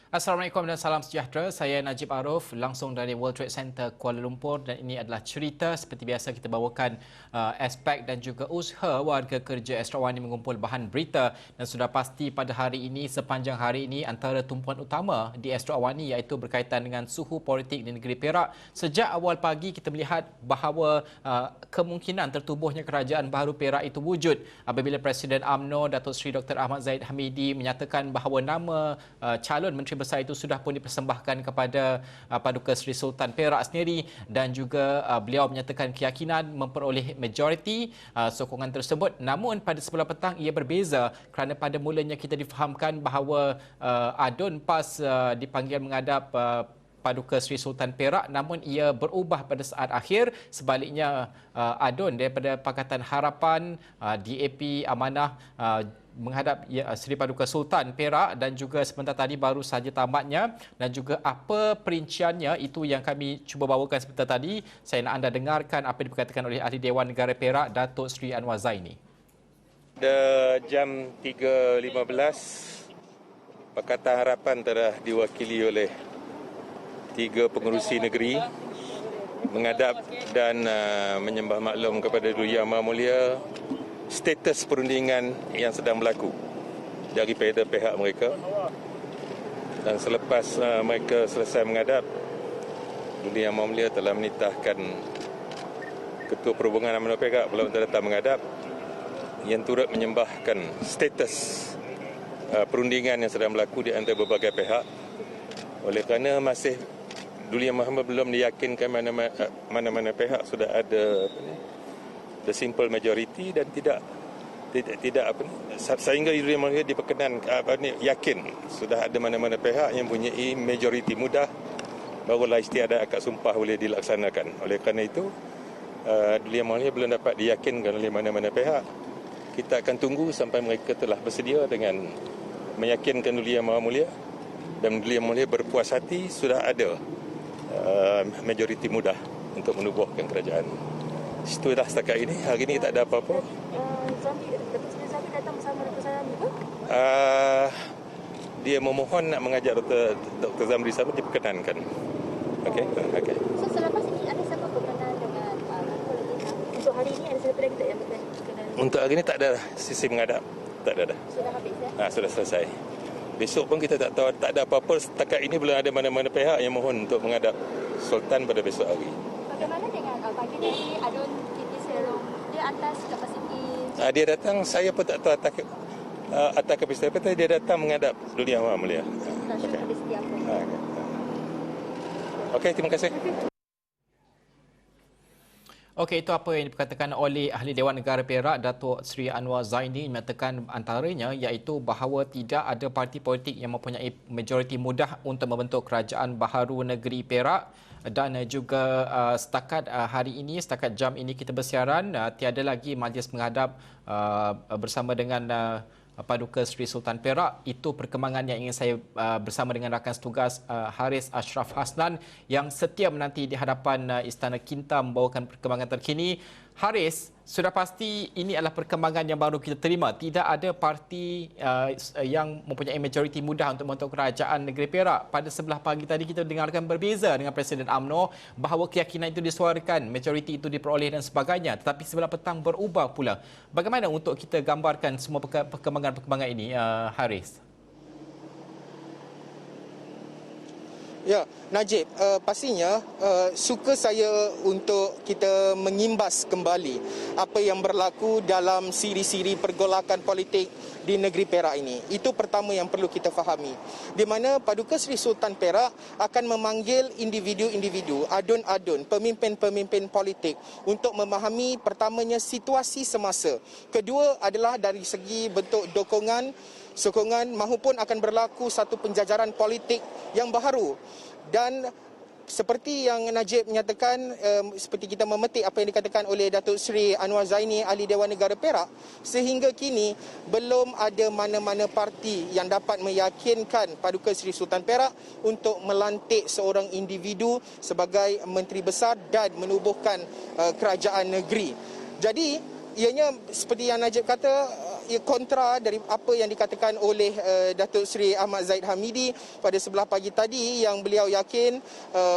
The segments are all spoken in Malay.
Assalamualaikum dan salam sejahtera. Saya Najib Arif langsung dari World Trade Center Kuala Lumpur dan ini adalah cerita seperti biasa kita bawakan aspek dan juga usaha warga kerja Astro Awani mengumpul bahan berita dan sudah pasti pada hari ini sepanjang hari ini antara tumpuan utama di Astro Awani iaitu berkaitan dengan suhu politik di negeri Perak. Sejak awal pagi kita melihat bahawa kemungkinan tertubuhnya kerajaan baharu Perak itu wujud apabila Presiden UMNO Datuk Seri Dr. Ahmad Zahid Hamidi menyatakan bahawa nama calon Menteri Besar itu sudah pun dipersembahkan kepada Paduka Seri Sultan Perak sendiri dan juga beliau menyatakan keyakinan memperoleh majoriti sokongan tersebut. Namun pada sebelah petang ia berbeza kerana pada mulanya kita difahamkan bahawa Adun PAS dipanggil menghadap Paduka Seri Sultan Perak, namun ia berubah pada saat akhir. Sebaliknya Adun daripada Pakatan Harapan, DAP Amanah menghadap Seri Paduka Sultan Perak dan juga sebentar tadi baru saja tamatnya dan juga apa perinciannya itu yang kami cuba bawakan sebentar tadi. Saya nak anda dengarkan apa yang diperkatakan oleh Ahli Dewan Negara Perak Datuk Seri Anwar Zaini. Pada jam 3.15 Pakatan Harapan telah diwakili oleh 3 pengerusi negeri menghadap dan menyembah maklum kepada Duli Yang Maha Mulia status perundingan yang sedang berlaku daripada pihak mereka. Dan selepas mereka selesai menghadap, Duli Yang Maha Mulia telah menitahkan Ketua Perhubungan UMNO Perak belum datang menghadap yang turut menyembahkan status perundingan yang sedang berlaku di antara berbagai pihak. Oleh kerana masih Duli Yang Maha Mulia belum diyakinkan mana-mana pihak sudah ada the simple majority dan tidak sehingga Duli Yang Maha Mulia diperkenan yakin sudah ada mana-mana pihak yang mempunyai majoriti mudah, barulah istiadat akad sumpah boleh dilaksanakan. Oleh kerana itu Duli Yang Maha Mulia belum dapat diyakinkan oleh mana-mana pihak. Kita akan tunggu sampai mereka telah bersedia dengan meyakinkan Duli Yang Maha Mulia dan Duli Yang Maha Mulia berpuas hati sudah ada majoriti mudah untuk menubuhkan kerajaan. Situlah setakat ini. Hari ini tak ada apa-apa. Zamri datang bersama Dr. Zamri ke? Dia memohon nak mengajak Dr. Zamri sama diperkenankan. Okey. So selepas ini ada siapa berkenan dengan untuk hari ini ada siapa lagi tak yang berkenan? Untuk hari ini tak ada sisi menghadap. Tak ada dah. Sudah habis ya? Sudah selesai. Besok pun kita tak tahu, tak ada apa-apa. Setakat ini belum ada mana-mana pihak yang mohon untuk menghadap Sultan pada besok hari. Bagaimana dengan pagi ni Adun Kiti Serong? Dia atas kapasiti. Dia datang, saya pun tak tahu atas kapasiti apa, dia datang menghadap Duli Yang Maha Mulia. Okey, terima kasih. Okey, itu apa yang diperkatakan oleh Ahli Dewan Negara Perak Datuk Seri Anwar Zaini, menyatakan antaranya iaitu bahawa tidak ada parti politik yang mempunyai majoriti mudah untuk membentuk kerajaan baharu negeri Perak dan juga setakat hari ini, setakat jam ini kita bersiaran, tiada lagi majlis menghadap bersama dengan Paduka Seri Sultan Perak. Itu perkembangan yang ingin saya bersama dengan rakan setugas Haris Ashraf Hasnan yang setia menanti di hadapan Istana Kinta membawakan perkembangan terkini. Haris, sudah pasti ini adalah perkembangan yang baru kita terima. Tidak ada parti yang mempunyai majoriti mudah untuk membentuk kerajaan negeri Perak. Pada sebelah pagi tadi kita dengarkan berbeza dengan Presiden UMNO bahawa keyakinan itu disuarakan, majoriti itu diperoleh dan sebagainya. Tetapi sebelah petang berubah pula. Bagaimana untuk kita gambarkan semua perkembangan ini, Haris? Ya, Najib, pastinya suka saya untuk kita mengimbas kembali apa yang berlaku dalam siri-siri pergolakan politik di negeri Perak ini. Itu pertama yang perlu kita fahami. Di mana Paduka Seri Sultan Perak akan memanggil individu-individu, adun-adun, pemimpin-pemimpin politik untuk memahami pertamanya situasi semasa. Kedua adalah dari segi bentuk sokongan mahupun akan berlaku satu penjajaran politik yang baharu. Dan seperti yang Najib menyatakan, seperti kita memetik apa yang dikatakan oleh Datuk Seri Anwar Zaini, Ahli Dewan Negara Perak, sehingga kini belum ada mana-mana parti yang dapat meyakinkan Paduka Seri Sultan Perak untuk melantik seorang individu sebagai Menteri Besar dan menubuhkan kerajaan negeri. Jadi ianya seperti yang Najib kata, kontra dari apa yang dikatakan oleh Datuk Seri Ahmad Zahid Hamidi pada sebelah pagi tadi, yang beliau yakin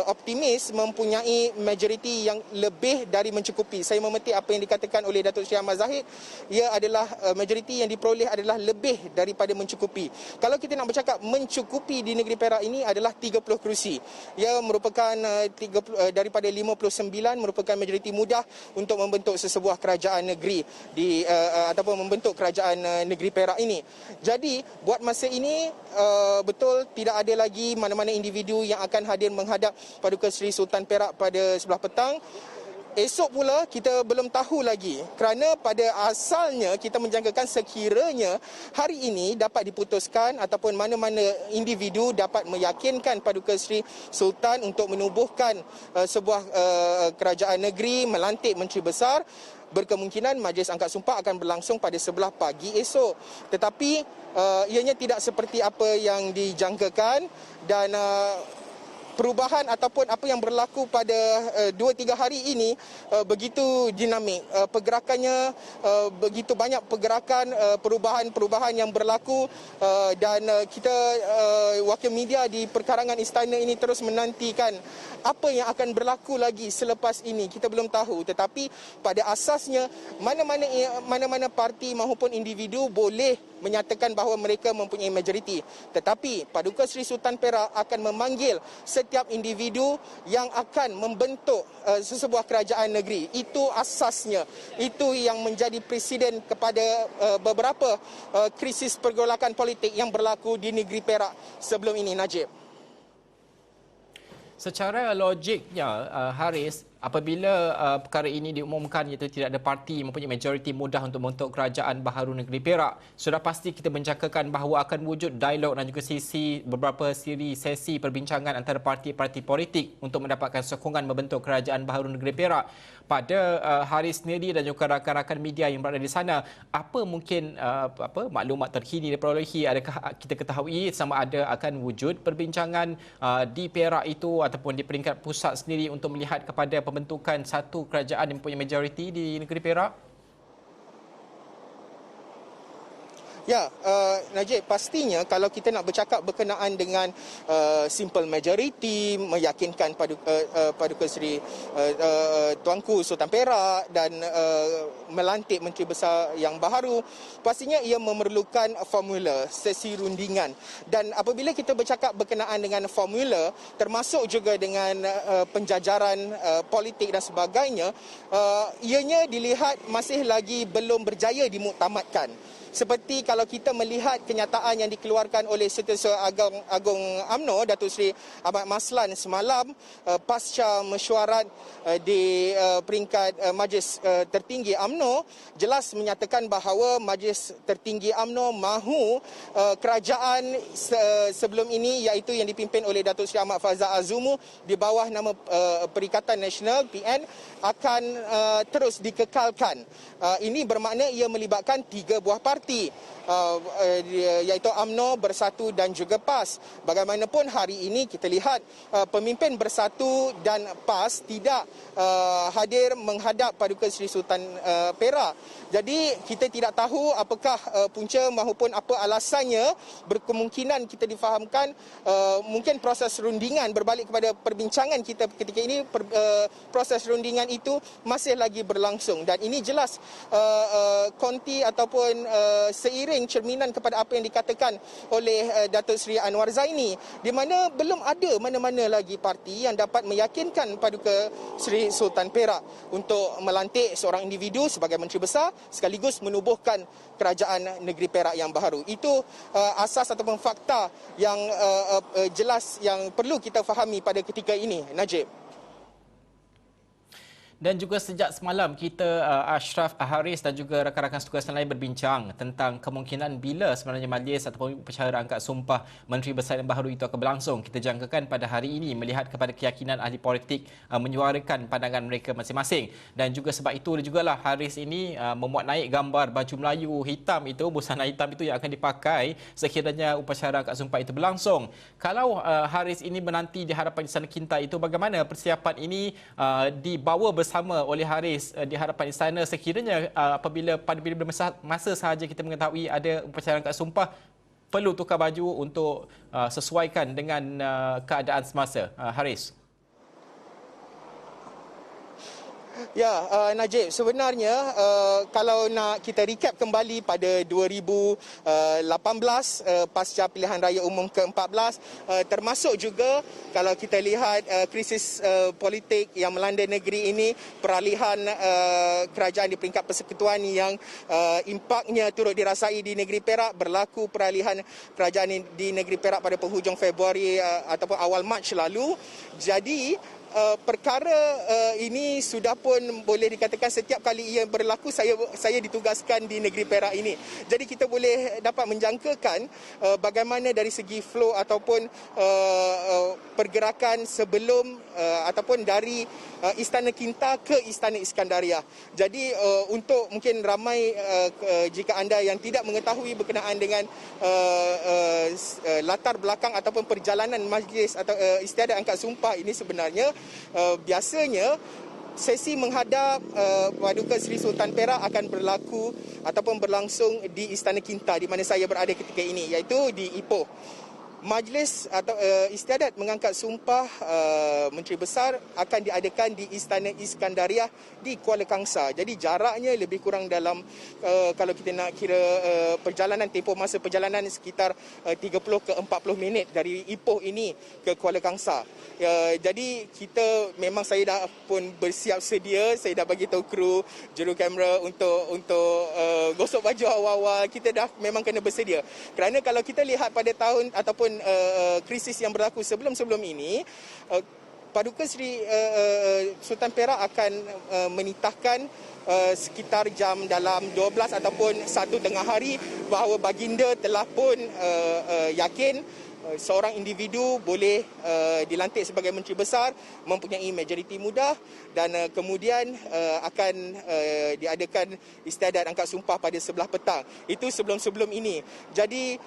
optimis mempunyai majoriti yang lebih dari mencukupi. Saya memetik apa yang dikatakan oleh Datuk Seri Ahmad Zahid, ia adalah majoriti yang diperoleh adalah lebih daripada mencukupi. Kalau kita nak bercakap mencukupi di negeri Perak ini adalah 30 kerusi. Ia merupakan daripada 59 merupakan majoriti mudah untuk membentuk sesebuah kerajaan negeri ataupun membentuk kerajaan negeri Perak ini. Jadi buat masa ini betul tidak ada lagi mana-mana individu yang akan hadir menghadap Paduka Seri Sultan Perak pada sebelah petang. Esok pula kita belum tahu lagi, kerana pada asalnya kita menjangkakan sekiranya hari ini dapat diputuskan ataupun mana-mana individu dapat meyakinkan Paduka Seri Sultan untuk menubuhkan sebuah kerajaan negeri, melantik Menteri Besar, berkemungkinan Majlis Angkat Sumpah akan berlangsung pada sebelah pagi esok. Tetapi ianya tidak seperti apa yang dijangkakan, dan perubahan ataupun apa yang berlaku pada 2-3 hari ini begitu dinamik. Pergerakannya begitu banyak pergerakan, perubahan-perubahan yang berlaku, dan kita wakil media di perkarangan istana ini terus menantikan apa yang akan berlaku lagi selepas ini. Kita belum tahu, tetapi pada asasnya mana-mana parti maupun individu boleh menyatakan bahawa mereka mempunyai majoriti. Tetapi Paduka Seri Sultan Perak akan memanggil setiap individu yang akan membentuk sesebuah kerajaan negeri. Itu asasnya. Itu yang menjadi presiden kepada beberapa krisis pergolakan politik yang berlaku di negeri Perak sebelum ini, Najib. Secara logiknya, Haris, apabila perkara ini diumumkan iaitu tidak ada parti mempunyai majoriti mudah untuk membentuk kerajaan baharu negeri Perak, sudah pasti kita menjangkakan bahawa akan wujud dialog dan juga beberapa sesi perbincangan antara parti-parti politik untuk mendapatkan sokongan membentuk kerajaan baharu negeri Perak. Pada Haris sendiri dan juga rakan-rakan media yang berada di sana, apa mungkin maklumat terkini diperolehi? Adakah kita ketahui sama ada akan wujud perbincangan di Perak itu ataupun di peringkat pusat sendiri untuk melihat kepada pembentukan satu kerajaan yang mempunyai majoriti di negeri Perak? Ya, Najib, pastinya kalau kita nak bercakap berkenaan dengan simple majority, meyakinkan Paduka Seri Tuanku Sultan Perak dan melantik Menteri Besar yang baharu, pastinya ia memerlukan formula, sesi rundingan. Dan apabila kita bercakap berkenaan dengan formula, termasuk juga dengan penjajaran politik dan sebagainya, ianya dilihat masih lagi belum berjaya dimuktamadkan. Seperti kalau kita melihat kenyataan yang dikeluarkan oleh Setiausaha Agung UMNO, Datuk Seri Ahmad Maslan semalam pasca mesyuarat di peringkat Majlis Tertinggi UMNO, jelas menyatakan bahawa Majlis Tertinggi UMNO mahu kerajaan sebelum ini, iaitu yang dipimpin oleh Datuk Seri Ahmad Fazal Azumu di bawah nama Perikatan Nasional PN, akan terus dikekalkan. Ini bermakna ia melibatkan 3 buah parti, iaitu UMNO, Bersatu dan juga PAS. Bagaimanapun hari ini kita lihat pemimpin Bersatu dan PAS tidak hadir menghadap Paduka Seri Sultan Perak. Jadi kita tidak tahu apakah punca maupun apa alasannya. Berkemungkinan kita difahamkan mungkin proses rundingan, berbalik kepada perbincangan kita ketika ini, proses rundingan itu masih lagi berlangsung, dan ini jelas konti ataupun seiring cerminan kepada apa yang dikatakan oleh Datuk Seri Anwar Zaini, di mana belum ada mana-mana lagi parti yang dapat meyakinkan Paduka Seri Sultan Perak untuk melantik seorang individu sebagai Menteri Besar sekaligus menubuhkan kerajaan negeri Perak yang baharu. Itu asas ataupun fakta yang jelas yang perlu kita fahami pada ketika ini, Najib. Dan juga sejak semalam kita Ashraf, Haris dan juga rakan-rakan tugas lain berbincang tentang kemungkinan bila sebenarnya majlis ataupun upacara angkat sumpah Menteri Besar yang baharu itu akan berlangsung. Kita jangkakan pada hari ini melihat kepada keyakinan ahli politik menyuarakan pandangan mereka masing-masing. Dan juga sebab itu jugalah Haris ini memuat naik gambar baju Melayu hitam itu, busana hitam itu yang akan dipakai sekiranya upacara angkat sumpah itu berlangsung. Kalau Haris ini menanti di hadapan Istana Kintai itu, bagaimana persiapan ini dibawa bersama bersama oleh Haris di hadapan istana, sekiranya apabila pada bila masa sahaja kita mengetahui ada upacara angkat sumpah, perlu tukar baju untuk sesuaikan dengan keadaan semasa. Haris. Ya, Najib, sebenarnya kalau nak kita recap kembali pada 2018 pasca pilihan raya umum ke-14, termasuk juga kalau kita lihat krisis politik yang melanda negeri ini, peralihan kerajaan di peringkat persekutuan yang impaknya turut dirasai di negeri Perak, berlaku peralihan kerajaan di negeri Perak pada penghujung Februari ataupun awal Mac lalu. Jadi perkara ini sudah pun boleh dikatakan setiap kali ia berlaku saya ditugaskan di negeri Perak ini. Jadi kita boleh dapat menjangkakan bagaimana dari segi flow ataupun pergerakan sebelum ataupun dari Istana Kinta ke Istana Iskandaria. Jadi untuk mungkin ramai jika anda yang tidak mengetahui berkenaan dengan latar belakang ataupun perjalanan majlis atau istiadat angkat sumpah ini, sebenarnya biasanya sesi menghadap Paduka Seri Sultan Perak akan berlaku ataupun berlangsung di Istana Kinta di mana saya berada ketika ini, iaitu di Ipoh. Majlis atau istiadat mengangkat sumpah Menteri Besar akan diadakan di Istana Iskandaria di Kuala Kangsar. Jadi jaraknya lebih kurang dalam kalau kita nak kira perjalanan, tempoh masa perjalanan sekitar 30 ke 40 minit dari Ipoh ini ke Kuala Kangsar. Jadi kita memang saya dah pun bersiap sedia, saya dah bagi tahu kru, juru kamera untuk gosok baju awal-awal. Kita dah memang kena bersedia. Kerana kalau kita lihat pada tahun ataupun krisis yang berlaku sebelum-sebelum ini, Paduka Seri Sultan Perak akan menitahkan sekitar jam dalam 12 ataupun 1 tengah hari bahawa baginda telah pun yakin seorang individu boleh dilantik sebagai Menteri Besar, mempunyai majoriti mudah, dan kemudian akan diadakan istiadat angkat sumpah pada sebelah petang. Itu sebelum-sebelum ini. Jadi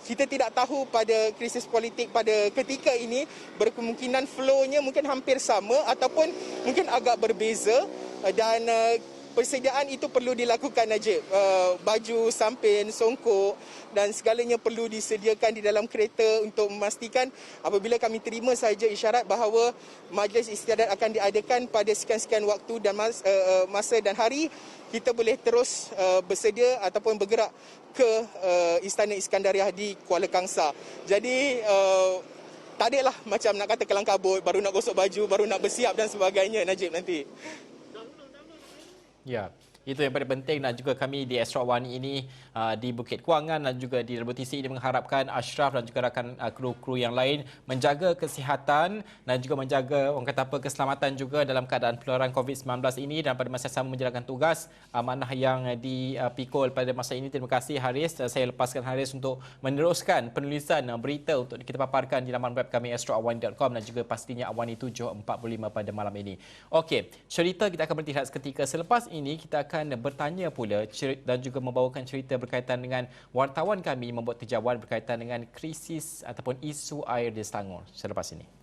kita tidak tahu pada krisis politik pada ketika ini, berkemungkinan flow-nya mungkin hampir sama ataupun mungkin agak berbeza, dan persediaan itu perlu dilakukan, Najib. Baju, sampin, songkok dan segalanya perlu disediakan di dalam kereta untuk memastikan apabila kami terima sahaja isyarat bahawa majlis istiadat akan diadakan pada sekian-sekian waktu dan masa dan hari, kita boleh terus bersedia ataupun bergerak ke Istana Iskandaria di Kuala Kangsar. Jadi tak adalah macam nak kata kelang kabut, baru nak gosok baju, baru nak bersiap dan sebagainya, Najib, nanti. Ya, itu yang paling penting, dan juga kami di Astro Awani ini di Bukit Kuangan dan juga di RBTC ini mengharapkan Ashraf dan juga rakan kru-kru yang lain menjaga kesihatan dan juga menjaga keselamatan juga dalam keadaan penularan COVID-19 ini, dan pada masa sama menjalankan tugas amanah yang dipikul pada masa ini. Terima kasih, Haris. Saya lepaskan Haris untuk meneruskan penulisan berita untuk kita paparkan di laman web kami astroawani.com dan juga pastinya Awani 7.45 pada malam ini. Okey, cerita kita akan berhenti seketika. Selepas ini kita akan bertanya pula dan juga membawakan cerita berkaitan dengan wartawan kami membuat tijauan berkaitan dengan krisis ataupun isu air di Selangor selepas ini.